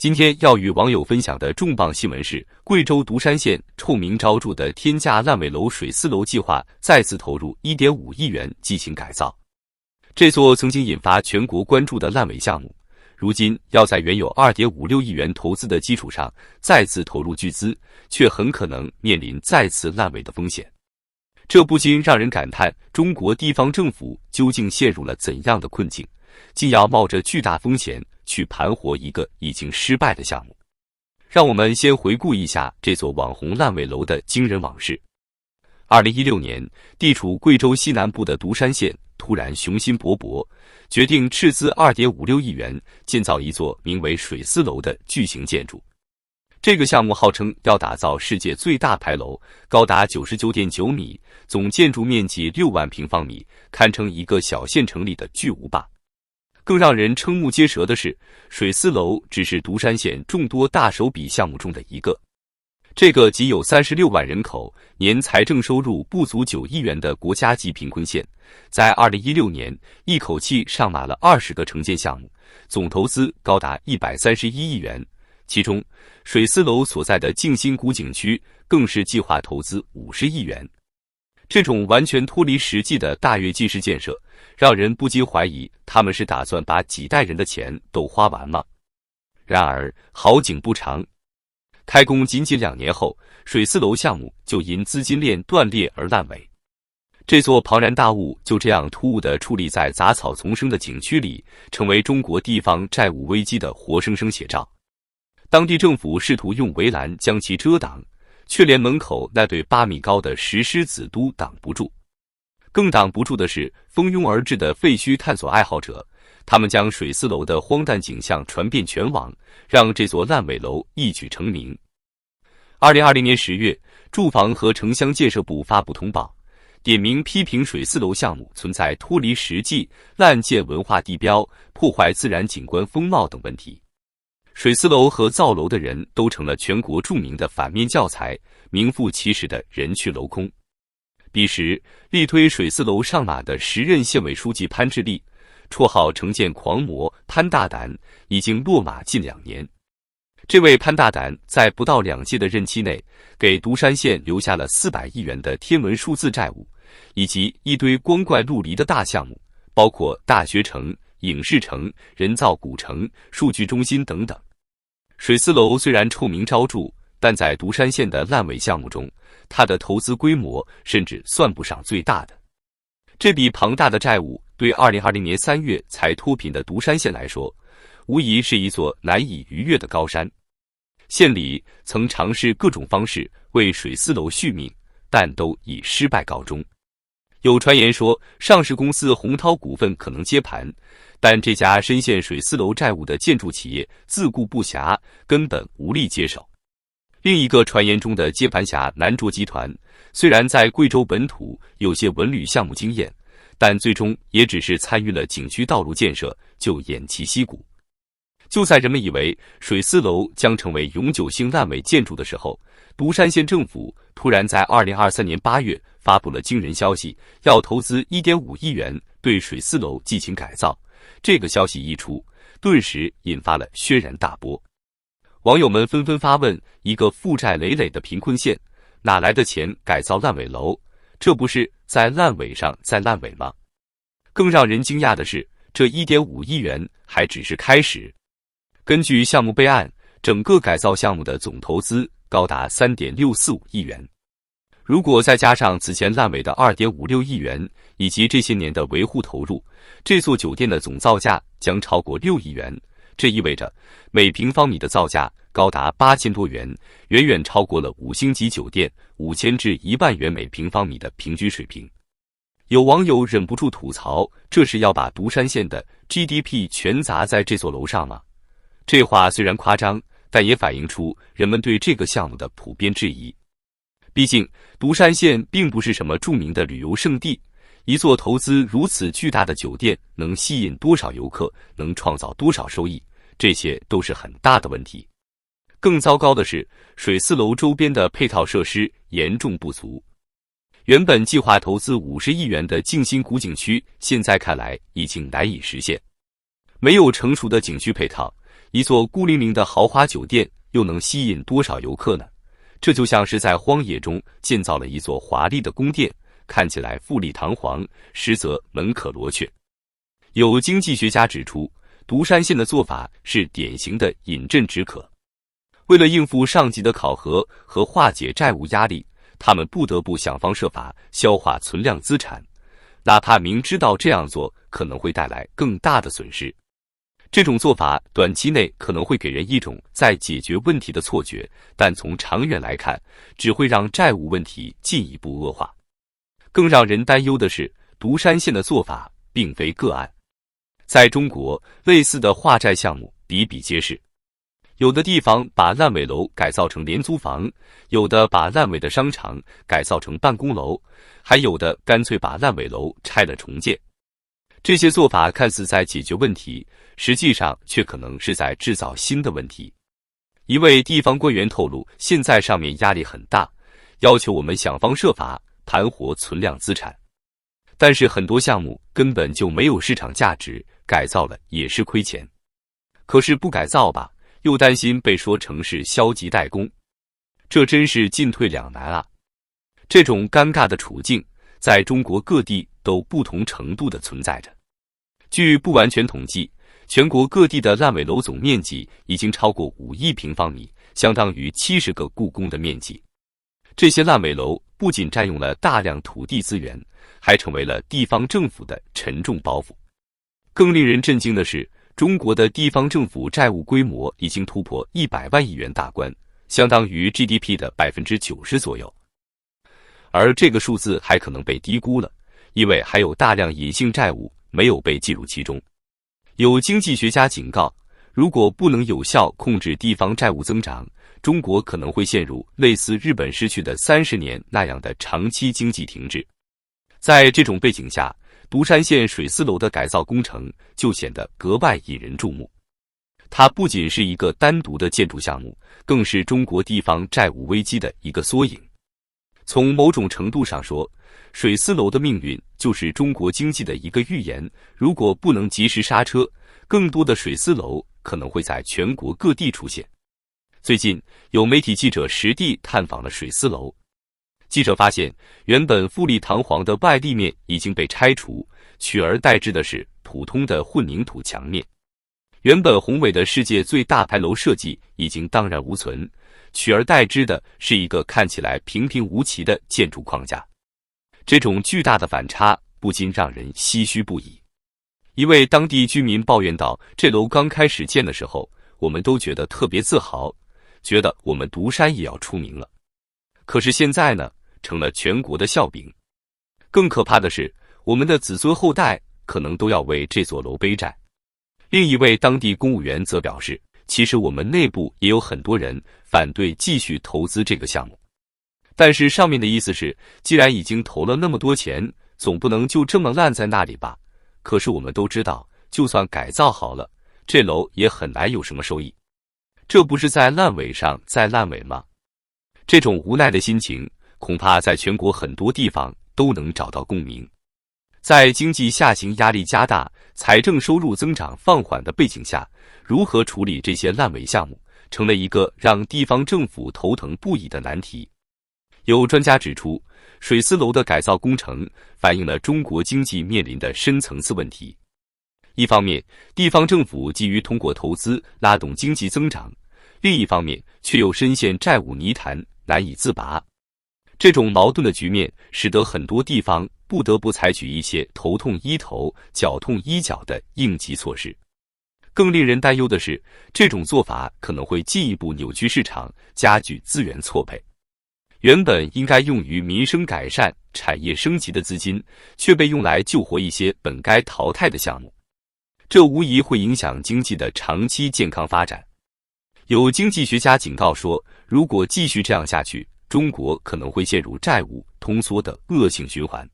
今天要与网友分享的重磅新闻是，贵州独山县臭名昭著的天价烂尾楼水丝楼计划再次投入 1.5 亿元进行改造。这座曾经引发全国关注的烂尾项目，如今要在原有 2.56 亿元投资的基础上再次投入巨资，却很可能面临再次烂尾的风险。这不禁让人感叹，中国地方政府究竟陷入了怎样的困境，竟要冒着巨大风险去盘活一个已经失败的项目。让我们先回顾一下这座网红烂尾楼的惊人往事。2016年，地处贵州西南部的独山县突然雄心勃勃，决定斥资 2.56 亿元建造一座名为水丝楼的巨型建筑。这个项目号称要打造世界最大牌楼，高达 99.9 米，总建筑面积6万平方米，堪称一个小县城里的巨无霸。更让人瞠目结舌的是，水丝楼只是独山县众多大手笔项目中的一个。这个仅有36万人口、年财政收入不足9亿元的国家级贫困县，在2016年一口气上马了20个承建项目，总投资高达131亿元。其中，水丝楼所在的静心谷景区更是计划投资50亿元。这种完全脱离实际的大跃进式建设，让人不禁怀疑他们是打算把几代人的钱都花完吗？然而好景不长，开工仅2年后，水丝楼项目就因资金链断裂而烂尾。这座庞然大物就这样突兀地矗立在杂草丛生的景区里，成为中国地方债务危机的活生生写照。当地政府试图用围栏将其遮挡，却连门口那对8米高的石狮子都挡不住。更挡不住的是蜂拥而至的废墟探索爱好者，他们将水丝楼的荒诞景象传遍全网，让这座烂尾楼一举成名。2020年10月，住房和城乡建设部发布通报，点名批评水丝楼项目存在脱离实际、滥建文化地标、破坏自然景观风貌等问题。水丝楼和造楼的人都成了全国著名的反面教材，名副其实的人去楼空。彼时，力推水丝楼上马的时任县委书记潘志立，绰号城建狂魔潘大胆，已经落马近2年。这位潘大胆在不到2届的任期内，给独山县留下了400亿元的天文数字债务，以及一堆光怪陆离的大项目，包括大学城、影视城、人造古城、数据中心等等。水丝楼虽然臭名昭著，但在独山县的烂尾项目中，它的投资规模甚至算不上最大的。这笔庞大的债务对2020年3月才脱贫的独山县来说，无疑是一座难以逾越的高山。县里曾尝试各种方式为水丝楼续命，但都以失败告终。有传言说，上市公司洪涛股份可能接盘，但这家深陷水丝楼债务的建筑企业自顾不暇，根本无力接手。另一个传言中的接盘侠南卓集团，虽然在贵州本土有些文旅项目经验，但最终也只是参与了景区道路建设就偃旗息鼓。就在人们以为水丝楼将成为永久性烂尾建筑的时候，独山县政府突然在2023年8月发布了惊人消息，要投资 1.5 亿元对水丝楼进行改造。这个消息一出，顿时引发了轩然大波。网友们纷纷发问，一个负债累累的贫困县，哪来的钱改造烂尾楼？这不是在烂尾上再烂尾吗？更让人惊讶的是，这 1.5 亿元还只是开始。根据项目备案，整个改造项目的总投资高达 3.645 亿元。如果再加上此前烂尾的 2.56 亿元，以及这些年的维护投入，这座酒店的总造价将超过6亿元。这意味着每平方米的造价高达8000多元，远远超过了5星级酒店5000至1万元每平方米的平均水平。有网友忍不住吐槽，这是要把独山县的 GDP 全砸在这座楼上吗？这话虽然夸张，但也反映出人们对这个项目的普遍质疑。毕竟，独山县并不是什么著名的旅游胜地，一座投资如此巨大的酒店能吸引多少游客，能创造多少收益，这些都是很大的问题。更糟糕的是，水丝楼周边的配套设施严重不足。原本计划投资50亿元的静心谷景区，现在看来已经难以实现。没有成熟的景区配套，一座孤零零的豪华酒店又能吸引多少游客呢？这就像是在荒野中建造了一座华丽的宫殿，看起来富丽堂皇，实则门可罗雀。有经济学家指出，独山县的做法是典型的饮鸩止渴。为了应付上级的考核和化解债务压力，他们不得不想方设法消化存量资产，哪怕明知道这样做可能会带来更大的损失。这种做法短期内可能会给人一种在解决问题的错觉，但从长远来看，只会让债务问题进一步恶化。更让人担忧的是，独山县的做法并非个案。在中国，类似的化债项目比比皆是。有的地方把烂尾楼改造成廉租房，有的把烂尾的商场改造成办公楼，还有的干脆把烂尾楼拆了重建。这些做法看似在解决问题，实际上却可能是在制造新的问题。一位地方官员透露，现在上面压力很大，要求我们想方设法盘活存量资产。但是很多项目根本就没有市场价值，改造了也是亏钱。可是不改造吧，又担心被说成是消极怠工，这真是进退两难啊！这种尴尬的处境，在中国各地都不同程度的存在着。据不完全统计，全国各地的烂尾楼总面积已经超过5亿平方米，相当于70个故宫的面积。这些烂尾楼不仅占用了大量土地资源，还成为了地方政府的沉重包袱。更令人震惊的是，中国的地方政府债务规模已经突破100万亿元大关，相当于 GDP 的90%左右。而这个数字还可能被低估了，因为还有大量隐性债务没有被计入其中。有经济学家警告，如果不能有效控制地方债务增长，中国可能会陷入类似日本失去的30年那样的长期经济停滞。在这种背景下，独山县水丝楼的改造工程就显得格外引人注目。它不仅是一个单独的建筑项目，更是中国地方债务危机的一个缩影。从某种程度上说，水丝楼的命运就是中国经济的一个预言。如果不能及时刹车，更多的水丝楼可能会在全国各地出现。最近，有媒体记者实地探访了水丝楼。记者发现，原本富丽堂皇的外立面已经被拆除，取而代之的是普通的混凝土墙面。原本宏伟的世界最大牌楼设计已经荡然无存，取而代之的是一个看起来平平无奇的建筑框架。这种巨大的反差不禁让人唏嘘不已。一位当地居民抱怨道，这楼刚开始建的时候，我们都觉得特别自豪，觉得我们独山也要出名了。可是现在呢，成了全国的笑柄。更可怕的是，我们的子孙后代可能都要为这座楼背债。另一位当地公务员则表示，其实我们内部也有很多人反对继续投资这个项目。但是上面的意思是，既然已经投了那么多钱，总不能就这么烂在那里吧？可是我们都知道，就算改造好了，这楼也很难有什么收益。这不是在烂尾上再烂尾吗？这种无奈的心情，恐怕在全国很多地方都能找到共鸣。在经济下行压力加大、财政收入增长放缓的背景下，如何处理这些烂尾项目，成了一个让地方政府头疼不已的难题。有专家指出，水丝楼的改造工程反映了中国经济面临的深层次问题。一方面，地方政府急于通过投资拉动经济增长，另一方面却又深陷债务泥潭，难以自拔。这种矛盾的局面使得很多地方不得不采取一些头痛医头、脚痛医脚的应急措施。更令人担忧的是，这种做法可能会进一步扭曲市场，加剧资源错配。原本应该用于民生改善、产业升级的资金，却被用来救活一些本该淘汰的项目，这无疑会影响经济的长期健康发展。有经济学家警告说，如果继续这样下去，中国可能会陷入债务通缩的恶性循环。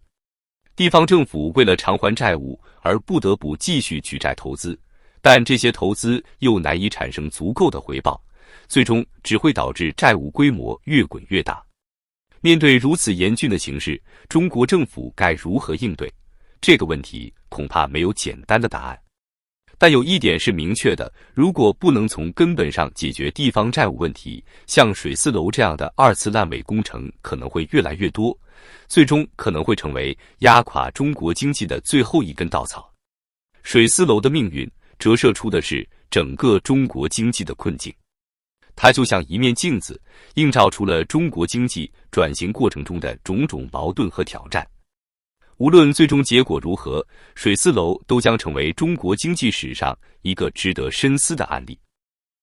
地方政府为了偿还债务而不得不继续举债投资，但这些投资又难以产生足够的回报，最终只会导致债务规模越滚越大。面对如此严峻的形势，中国政府该如何应对？这个问题恐怕没有简单的答案。但有一点是明确的，如果不能从根本上解决地方债务问题，像水丝楼这样的二次烂尾工程可能会越来越多，最终可能会成为压垮中国经济的最后一根稻草。水丝楼的命运折射出的是整个中国经济的困境，它就像一面镜子，映照出了中国经济转型过程中的种种矛盾和挑战。无论最终结果如何，水丝楼都将成为中国经济史上一个值得深思的案例。